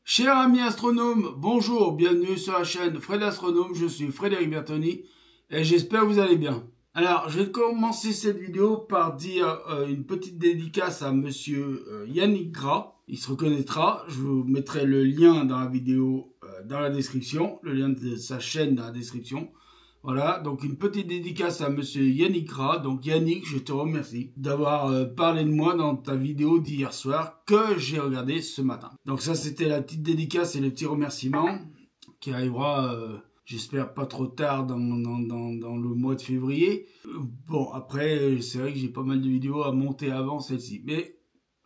Chers amis astronomes, bonjour, bienvenue sur la chaîne Fred Astronome, je suis Frédéric Bertoni et j'espère que vous allez bien. Alors, je vais commencer cette vidéo par dire une petite dédicace à monsieur Yannick Gras. Il se reconnaîtra, je vous mettrai le lien dans la vidéo, dans la description, le lien de sa chaîne dans la description. Voilà, donc une petite dédicace à monsieur Yannick Gras. Donc Yannick, je te remercie d'avoir parlé de moi dans ta vidéo d'hier soir que j'ai regardé ce matin. Donc ça, c'était la petite dédicace et le petit remerciement qui arrivera, j'espère, pas trop tard dans le mois de février. Bon, après, c'est vrai que j'ai pas mal de vidéos à monter avant celle-ci. Mais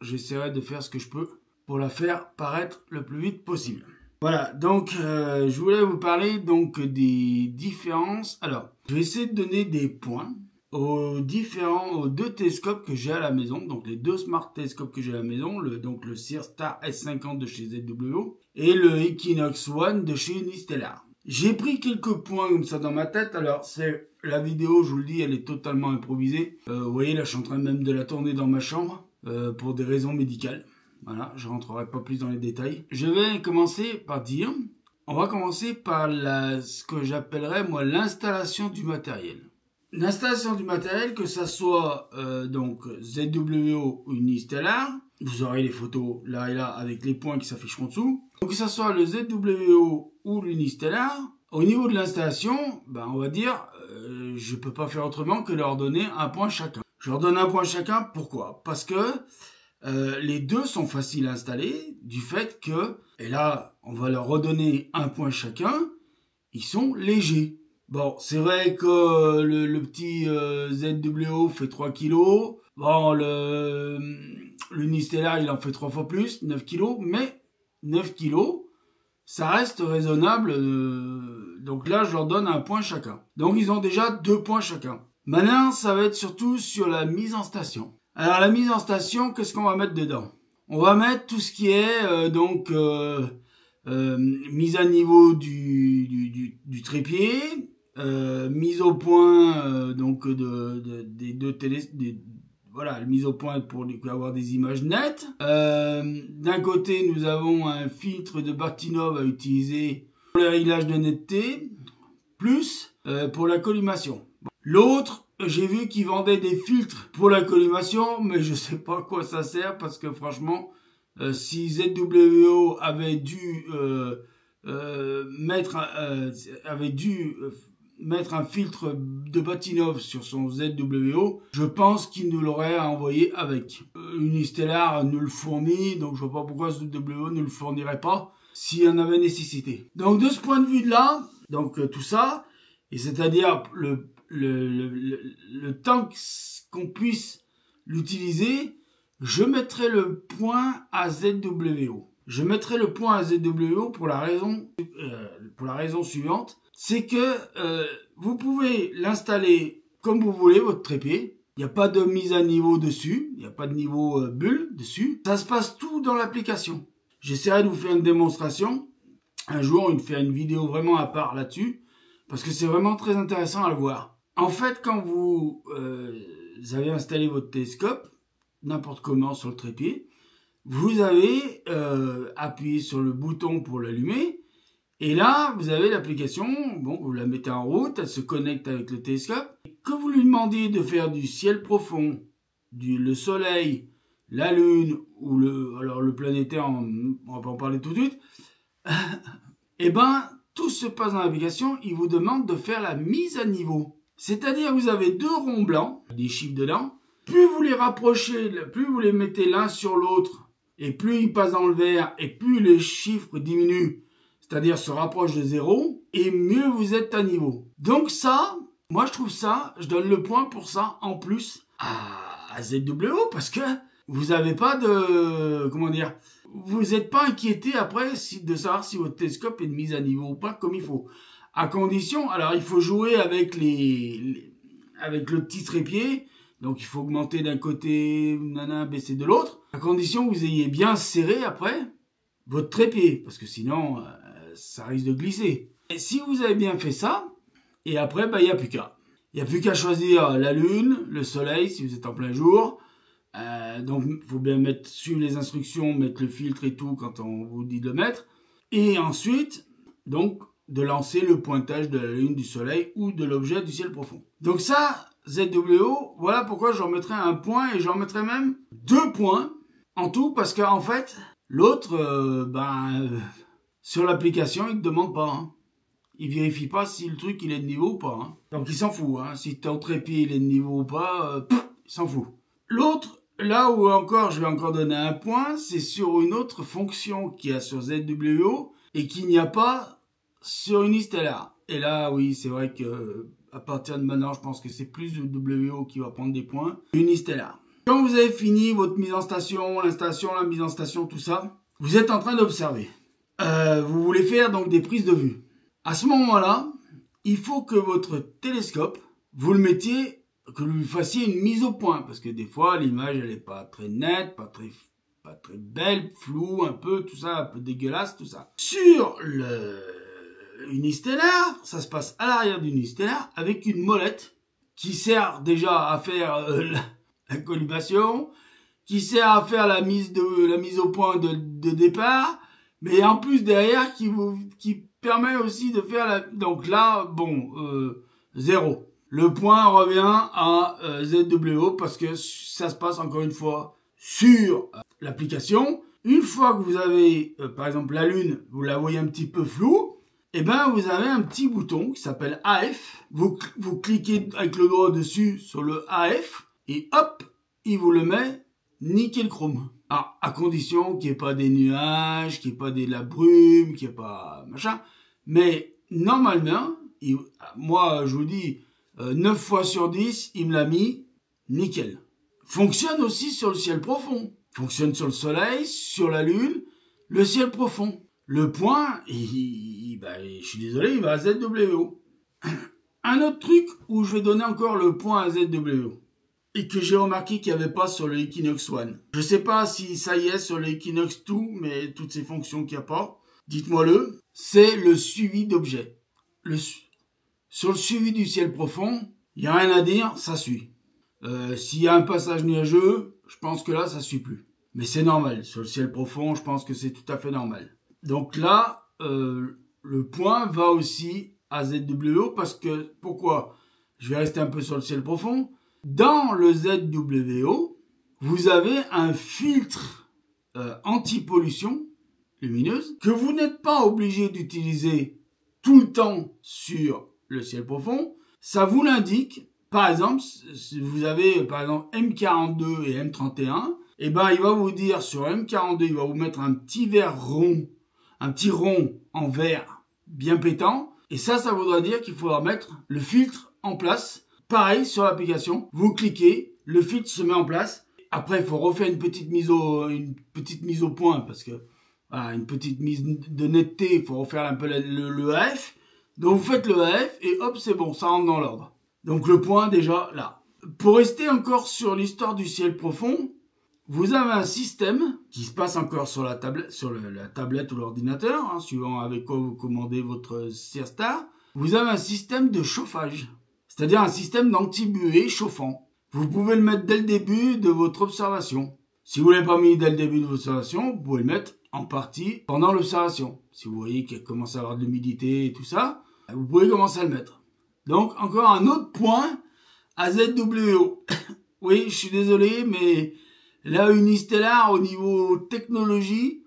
j'essaierai de faire ce que je peux pour la faire paraître le plus vite possible. Voilà, donc je voulais vous parler donc des différences. Alors, je vais essayer de donner des points aux deux télescopes que j'ai à la maison, donc les deux smart télescopes que j'ai à la maison, donc le Sears Star S50 de chez ZWO et le Equinox One de chez Unistellar. J'ai pris quelques points comme ça dans ma tête. Alors, c'est la vidéo, je vous le dis, elle est totalement improvisée. Vous voyez, là, je suis en train même de la tourner dans ma chambre pour des raisons médicales. Voilà, je rentrerai pas plus dans les détails. Je vais commencer par dire, on va commencer par ce que j'appellerais moi l'installation du matériel. L'installation du matériel, que ça soit donc ZWO ou Unistellar, vous aurez les photos là et là avec les points qui s'afficheront dessous. Donc que ça soit le ZWO ou l'Unistellar, au niveau de l'installation, ben, on va dire, je peux pas faire autrement que leur donner un point chacun. Je leur donne un point chacun, pourquoi? Parce que les deux sont faciles à installer du fait que, et là on va leur redonner un point chacun, ils sont légers. Bon, c'est vrai que le petit ZWO fait 3 kg, bon l'Unistellar il en fait 3 fois plus, 9 kg, mais 9 kg, ça reste raisonnable, donc là je leur donne un point chacun. Donc ils ont déjà 2 points chacun. Maintenant ça va être surtout sur la mise en station. Alors la mise en station, qu'est-ce qu'on va mettre dedans? On va mettre tout ce qui est mise à niveau du trépied, mise au point donc des deux télé, voilà, mise au point pour avoir des images nettes. D'un côté, nous avons un filtre de Bahtinov à utiliser pour le réglage de netteté, plus pour la collimation. L'autre, j'ai vu qu'ils vendaient des filtres pour la collimation, mais je sais pas à quoi ça sert parce que franchement, si ZWO avait dû mettre un filtre de Bahtinov sur son ZWO, je pense qu'il nous l'aurait envoyé avec. Unistellar nous le fournit, donc je vois pas pourquoi ZWO ne le fournirait pas s'il y en avait nécessité. Donc de ce point de vue-là, donc tout ça, et c'est-à-dire le temps qu'on puisse l'utiliser, je mettrai le point à ZWO. Je mettrai le point à ZWO pour la raison suivante, c'est que vous pouvez l'installer comme vous voulez, votre trépied. Il n'y a pas de mise à niveau dessus, il n'y a pas de niveau bulle dessus. Ça se passe tout dans l'application. J'essaierai de vous faire une démonstration un jour, faire une vidéo vraiment à part là-dessus, parce que c'est vraiment très intéressant à le voir. En fait, quand vous avez installé votre télescope, n'importe comment sur le trépied, vous avez appuyé sur le bouton pour l'allumer, et là, vous avez l'application, bon, vous la mettez en route, elle se connecte avec le télescope. Que vous lui demandiez de faire du ciel profond, le soleil, la lune, ou le planétaire, on va pas en parler tout de suite, et ben, tout se passe dans l'application, il vous demande de faire la mise à niveau. C'est-à-dire que vous avez deux ronds blancs, des chiffres dedans, plus vous les rapprochez, plus vous les mettez l'un sur l'autre, et plus ils passent dans le vert, et plus les chiffres diminuent, c'est-à-dire se rapprochent de zéro, et mieux vous êtes à niveau. Donc ça, moi je trouve ça, je donne le point pour ça en plus à ZWO, parce que vous n'avez pas de, comment dire, vous n'êtes pas inquiété après de savoir si votre télescope est de mise à niveau ou pas comme il faut. À condition, alors il faut jouer avec avec le petit trépied, donc il faut augmenter d'un côté, baisser de l'autre, à condition que vous ayez bien serré après votre trépied, parce que sinon ça risque de glisser. Et si vous avez bien fait ça, et après, il n'y a plus qu'à. Il n'y a plus qu'à choisir la lune, le soleil si vous êtes en plein jour, Donc, il faut bien suivre les instructions, mettre le filtre et tout quand on vous dit de le mettre. Et ensuite, donc, de lancer le pointage de la lune, du soleil ou de l'objet du ciel profond. Donc ça, ZWO, voilà pourquoi j'en mettrais un point et j'en mettrais même 2 points en tout, parce qu'en fait, l'autre, sur l'application, il ne te demande pas. Hein. Il vérifie pas si le truc il est de niveau ou pas. Hein. Donc il s'en fout. Hein. Si ton trépied il est de niveau ou pas, il s'en fout. L'autre, là où encore je vais encore donner un point, c'est sur une autre fonction qu'il y a sur ZWO et qu'il n'y a pas sur Unistellar. Et là, oui, c'est vrai que à partir de maintenant, je pense que c'est plus WO qui va prendre des points. Unistellar. Quand vous avez fini votre mise en station, l'installation, la mise en station, tout ça, vous êtes en train d'observer. Vous voulez faire donc des prises de vue. À ce moment-là, il faut que votre télescope, vous le mettiez, que vous lui fassiez une mise au point. Parce que des fois, l'image, elle n'est pas très nette, pas très belle, floue, un peu, tout ça, un peu dégueulasse, tout ça. Sur le Unistellar, ça se passe à l'arrière du Unistellar, avec une molette qui sert déjà à faire la collimation, qui sert à faire la mise au point de départ, mais en plus derrière qui permet aussi de faire donc là, bon, 0. Le point revient à ZWO parce que ça se passe encore une fois sur l'application. Une fois que vous avez, par exemple, la lune, vous la voyez un petit peu floue, et ben vous avez un petit bouton qui s'appelle AF. Vous cliquez avec le doigt dessus sur le AF et hop, il vous le met nickel chrome. Alors, à condition qu'il n'y ait pas des nuages, qu'il n'y ait pas de la brume, qu'il n'y ait pas machin. Mais normalement, moi je vous dis, 9 fois sur 10, il me l'a mis nickel. Fonctionne aussi sur le ciel profond. Fonctionne sur le soleil, sur la lune, le ciel profond. Le point, je suis désolé, il va à ZWO. Un autre truc où je vais donner encore le point à ZWO. Et que j'ai remarqué qu'il n'y avait pas sur le Equinox One. Je ne sais pas si ça y est sur le Equinox 2, mais toutes ces fonctions qu'il n'y a pas, dites-moi-le. C'est le suivi d'objets. Sur le suivi du ciel profond, il n'y a rien à dire, ça suit. S'il y a un passage nuageux, je pense que là, ça suit plus. Mais c'est normal. Sur le ciel profond, je pense que c'est tout à fait normal. Donc là, le point va aussi à ZWO parce que, pourquoi? Je vais rester un peu sur le ciel profond. Dans le ZWO, vous avez un filtre anti-pollution lumineuse que vous n'êtes pas obligé d'utiliser tout le temps sur le ciel profond. Ça vous l'indique. Par exemple, si vous avez par exemple M42 et M31, et ben il va vous dire sur M42, il va vous mettre un petit verre rond, un petit rond en verre bien pétant. Et ça voudra dire qu'il faudra mettre le filtre en place. Pareil sur l'application, vous cliquez, le filtre se met en place. Après, il faut refaire une petite mise au point parce que voilà, une petite mise de netteté, il faut refaire un peu le AF. Donc vous faites le AF et hop, c'est bon, ça rentre dans l'ordre. Donc le point déjà là. Pour rester encore sur l'histoire du ciel profond, vous avez un système qui se passe encore sur la tablette ou l'ordinateur, hein, suivant avec quoi vous commandez votre Searstar. Vous avez un système de chauffage. C'est-à-dire un système d'anti-buée chauffant. Vous pouvez le mettre dès le début de votre observation. Si vous ne l'avez pas mis dès le début de votre observation, vous pouvez le mettre en partie pendant l'observation. Si vous voyez qu'il commence à avoir de l'humidité et tout ça, vous pouvez commencer à le mettre. Donc, encore un autre point à ZWO. Oui, je suis désolé, mais là, Unistellar, au niveau technologie,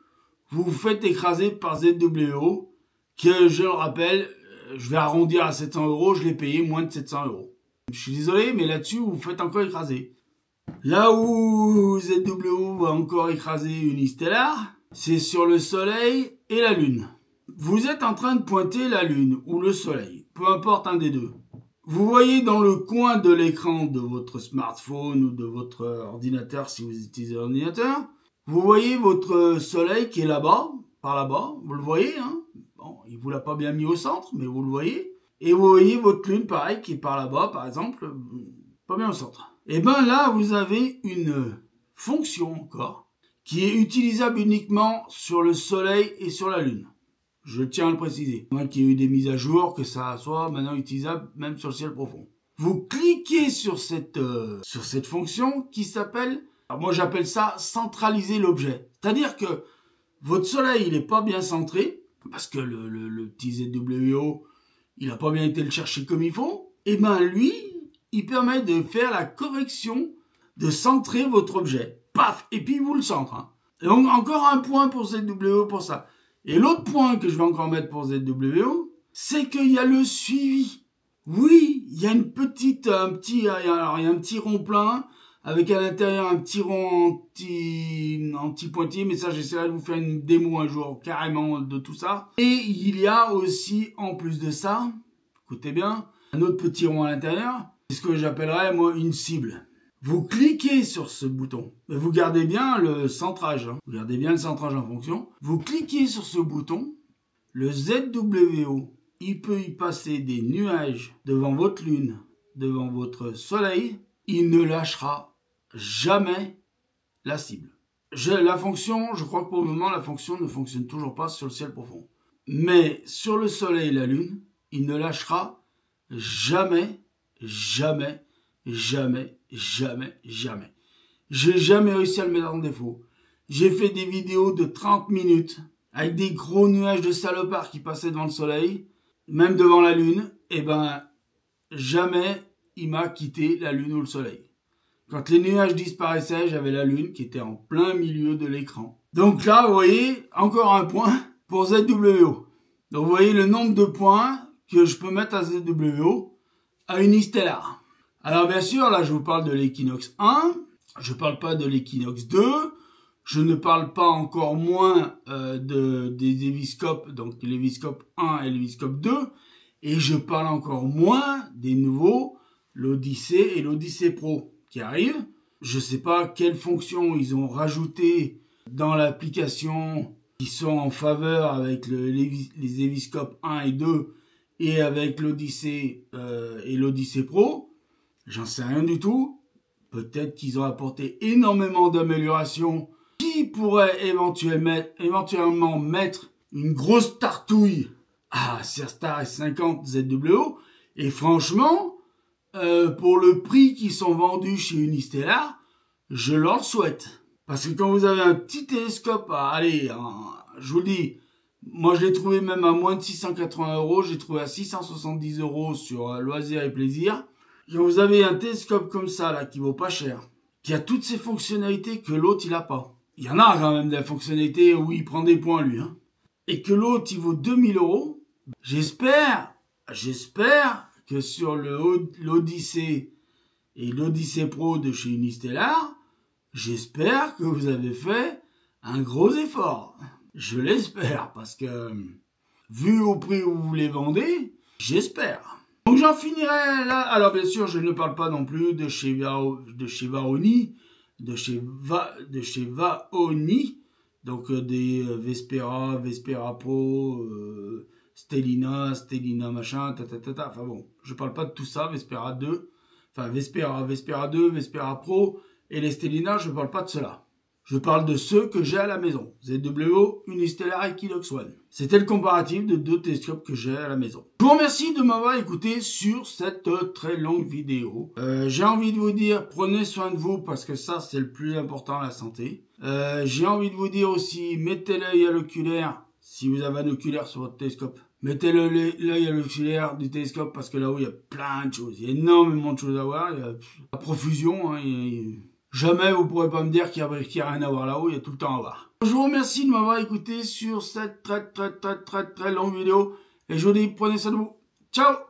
vous vous faites écraser par ZWO, que, je le rappelle, je vais arrondir à 700 €, je l'ai payé moins de 700 €. Je suis désolé, mais là-dessus, vous vous faites encore écraser. Là où ZWO va encore écraser Unistellar, c'est sur le soleil et la lune. Vous êtes en train de pointer la lune ou le soleil, peu importe un des deux. Vous voyez dans le coin de l'écran de votre smartphone ou de votre ordinateur, si vous utilisez l'ordinateur, vous voyez votre soleil qui est là-bas, par là-bas, vous le voyez, hein? Bon, il vous l'a pas bien mis au centre, mais vous le voyez. Et vous voyez votre lune, pareil, qui est par là-bas, par exemple, pas bien au centre. Et ben là, vous avez une fonction encore, qui est utilisable uniquement sur le soleil et sur la lune. Je tiens à le préciser. Moi qui ai eu des mises à jour, que ça soit maintenant utilisable même sur le ciel profond. Vous cliquez sur cette fonction qui s'appelle Alors moi j'appelle ça centraliser l'objet. C'est-à-dire que votre soleil il n'est pas bien centré, parce que le petit ZWO il n'a pas bien été le chercher comme il faut, et ben lui, il permet de faire la correction, de centrer votre objet. Paf! Et puis il vous le centre. Hein. Et donc encore un point pour ZWO pour ça. Et l'autre point que je vais encore mettre pour ZWO, c'est qu'il y a le suivi. Oui, il y a une petite, il y a un petit rond plein, avec à l'intérieur un petit rond anti-pointillé, mais ça j'essaierai de vous faire une démo un jour carrément de tout ça. Et il y a aussi, en plus de ça, écoutez bien, un autre petit rond à l'intérieur, c'est ce que j'appellerais moi une cible. Vous cliquez sur ce bouton, mais vous gardez bien le centrage, hein. Vous gardez bien le centrage en fonction. Vous cliquez sur ce bouton, le ZWO, il peut y passer des nuages devant votre lune, devant votre soleil, il ne lâchera jamais la cible. La fonction, je crois que pour le moment, la fonction ne fonctionne toujours pas sur le ciel profond. Mais sur le soleil et la lune, il ne lâchera jamais, jamais, jamais, jamais, jamais. J'ai jamais réussi à le mettre en défaut. J'ai fait des vidéos de 30 minutes avec des gros nuages de salopards qui passaient devant le soleil, même devant la lune, et ben jamais il m'a quitté la lune ou le soleil. Quand les nuages disparaissaient, j'avais la lune qui était en plein milieu de l'écran. Donc là, vous voyez, encore un point pour ZWO. Donc vous voyez le nombre de points que je peux mettre à ZWO à Unistellar. Alors bien sûr, là je vous parle de l'Equinox 1, je parle pas de l'Equinox 2, je ne parle pas encore moins des Eviscopes, donc l'Eviscope 1 et l'Eviscope 2, et je parle encore moins des nouveaux, l'Odyssey et l'Odyssey Pro qui arrivent. Je ne sais pas quelles fonctions ils ont rajoutées dans l'application qui sont en faveur avec les Eviscopes 1 et 2 et avec l'Odyssey et l'Odyssey Pro. J'en sais rien du tout. Peut-être qu'ils ont apporté énormément d'améliorations qui pourraient éventuellement mettre une grosse tartouille à Cerstar S50 ZWO. Et franchement, pour le prix qu'ils sont vendus chez Unistellar, je leur le souhaite. Parce que quand vous avez un petit télescope à aller, je vous le dis, moi je l'ai trouvé même à moins de 680 €, j'ai trouvé à 670 € sur Loisirs et Plaisirs. Quand vous avez un télescope comme ça, là, qui vaut pas cher, qui a toutes ces fonctionnalités que l'autre il a pas. Il y en a quand même des fonctionnalités où il prend des points lui, hein. Et que l'autre il vaut 2000 €, j'espère que sur l'Odyssey et l'Odyssey Pro de chez Unistellar, j'espère que vous avez fait un gros effort. Je l'espère, parce que vu au prix où vous les vendez, j'espère. Donc j'en finirai là. Alors bien sûr, je ne parle pas non plus de chez Vaoni, donc des Vespera Pro, Stellina machin, Enfin bon, je parle pas de tout ça, Vespera 2, enfin Vespera 2, Vespera Pro et les Stellina, je parle pas de cela. Je parle de ceux que j'ai à la maison. ZWO, Unistellar et Equinox 1. C'était le comparatif de deux télescopes que j'ai à la maison. Je vous remercie de m'avoir écouté sur cette très longue vidéo. J'ai envie de vous dire, prenez soin de vous parce que ça, c'est le plus important, la santé. J'ai envie de vous dire aussi, mettez l'œil à l'oculaire si vous avez un oculaire sur votre télescope. Mettez l'œil à l'oculaire du télescope parce que là-haut, il y a plein de choses. Il y a énormément de choses à voir. Il y a la profusion, hein, jamais vous pourrez pas me dire qu'il y a rien à voir là-haut, il y a tout le temps à voir. Je vous remercie de m'avoir écouté sur cette très longue vidéo. Et je vous dis, prenez soin de vous. Ciao!